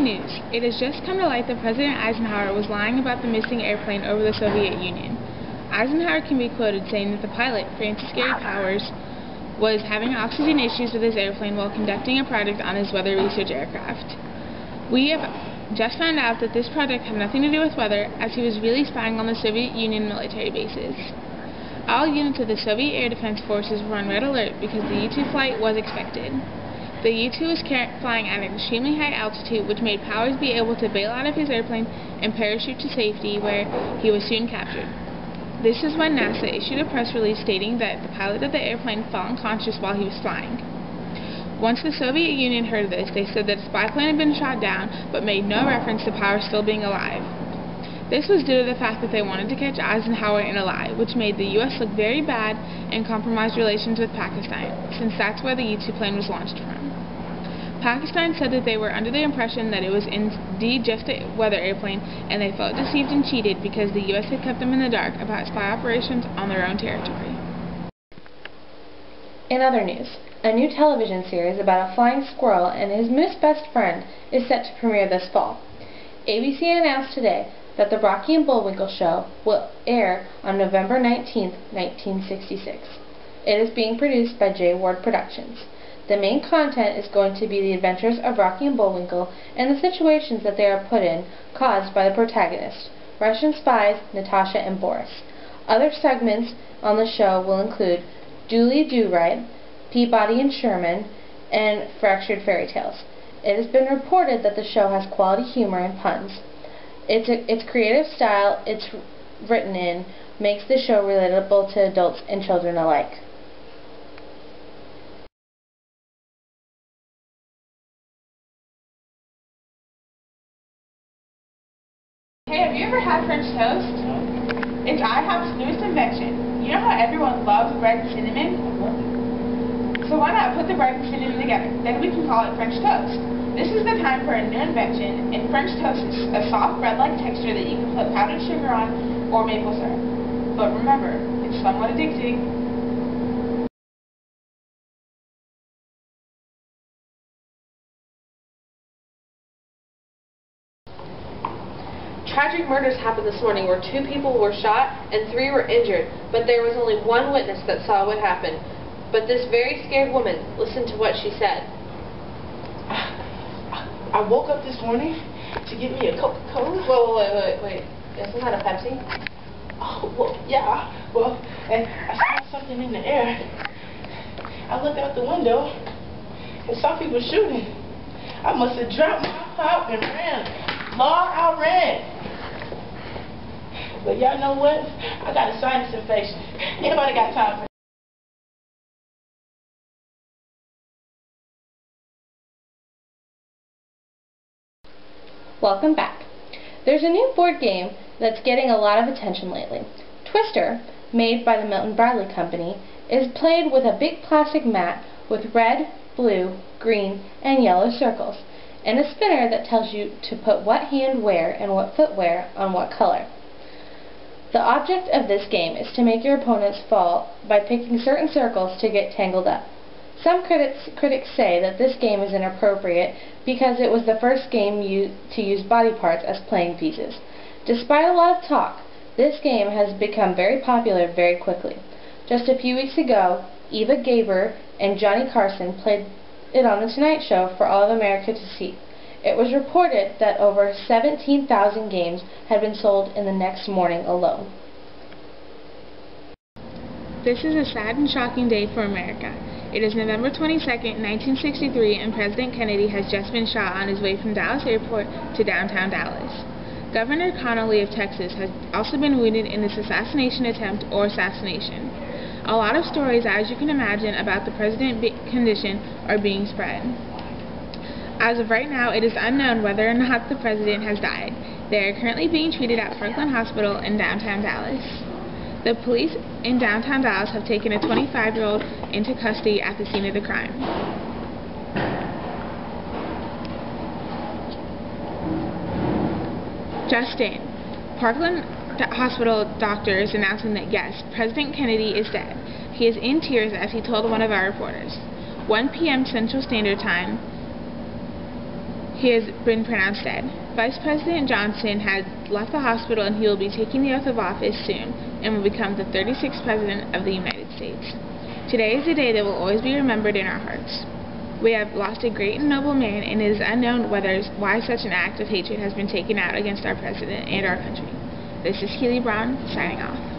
Breaking news. It has just come to light that President Eisenhower was lying about the missing airplane over the Soviet Union. Eisenhower can be quoted saying that the pilot, Francis Gary Powers, was having oxygen issues with his airplane while conducting a project on his weather research aircraft. We have just found out that this project had nothing to do with weather, as he was really spying on the Soviet Union military bases. All units of the Soviet Air Defense Forces were on red alert because the U-2 flight was expected. The U-2 was flying at an extremely high altitude, which made Powers be able to bail out of his airplane and parachute to safety, where he was soon captured. This is when NASA issued a press release stating that the pilot of the airplane fell unconscious while he was flying. Once the Soviet Union heard of this, they said that a spy plane had been shot down, but made no reference to Powers still being alive. This was due to the fact that they wanted to catch Eisenhower in a lie, which made the U.S. look very bad and compromised relations with Pakistan, since that's where the U-2 plane was launched from. Pakistan said that they were under the impression that it was indeed just a weather airplane, and they felt deceived and cheated because the U.S. had kept them in the dark about spy operations on their own territory. In other news, a new television series about a flying squirrel and his moose best friend is set to premiere this fall. ABC announced today that the Rocky and Bullwinkle show will air on November 19, 1966. It is being produced by J. Ward Productions. The main content is going to be the adventures of Rocky and Bullwinkle and the situations that they are put in caused by the protagonists, Russian spies Natasha and Boris. Other segments on the show will include Julie Do-Right, Peabody and Sherman, and Fractured Fairy Tales. It has been reported that the show has quality humor and puns. Its creative style it's written in makes the show relatable to adults and children alike. Hey, have you ever had French toast? It's IHOP's newest invention. You know how everyone loves bread and cinnamon? So why not put the bread and cinnamon together? Then we can call it French toast. This is the time for a new invention, and French toast is a soft bread-like texture that you can put powdered sugar on or maple syrup. But remember, it's somewhat addicting. Tragic murders happened this morning where 2 people were shot and 3 were injured, but there was only one witness that saw what happened. But this very scared woman, listen to what she said. I woke up this morning to get me a Coca-Cola. Wait. Isn't that a Pepsi? Oh, well, yeah. Well, and I saw something in the air. I looked out the window and saw people shooting. I must have dropped my pop and ran. Lord, I ran. But y'all know what? I got a sinus infection. Anybody got time for Welcome back. There's a new board game that's getting a lot of attention lately. Twister, made by the Milton Bradley Company, is played with a big plastic mat with red, blue, green, and yellow circles, and a spinner that tells you to put what hand where and what foot where on what color. The object of this game is to make your opponents fall by picking certain circles to get tangled up. Some critics say that this game is inappropriate because it was the first game to use body parts as playing pieces. Despite a lot of talk, this game has become very popular very quickly. Just a few weeks ago, Eva Gaber and Johnny Carson played it on The Tonight Show for all of America to see. It was reported that over 17,000 games had been sold in the next morning alone. This is a sad and shocking day for America. It is November 22, 1963, and President Kennedy has just been shot on his way from Dallas Airport to downtown Dallas. Governor Connolly of Texas has also been wounded in this assassination attempt or assassination. A lot of stories, as you can imagine, about the president's condition are being spread. As of right now, it is unknown whether or not the president has died. They are currently being treated at Parkland Hospital in downtown Dallas. The police in downtown Dallas have taken a 25-year-old into custody at the scene of the crime. Justin, Parkland Hospital doctor is announcing that yes, President Kennedy is dead. He is in tears as he told one of our reporters. 1 p.m. Central Standard Time, he has been pronounced dead. Vice President Johnson has left the hospital, and he will be taking the oath of office soon and will become the 36th President of the United States. Today is a day that will always be remembered in our hearts. We have lost a great and noble man, and it is unknown why such an act of hatred has been taken out against our President and our country. This is Keely Brown, signing off.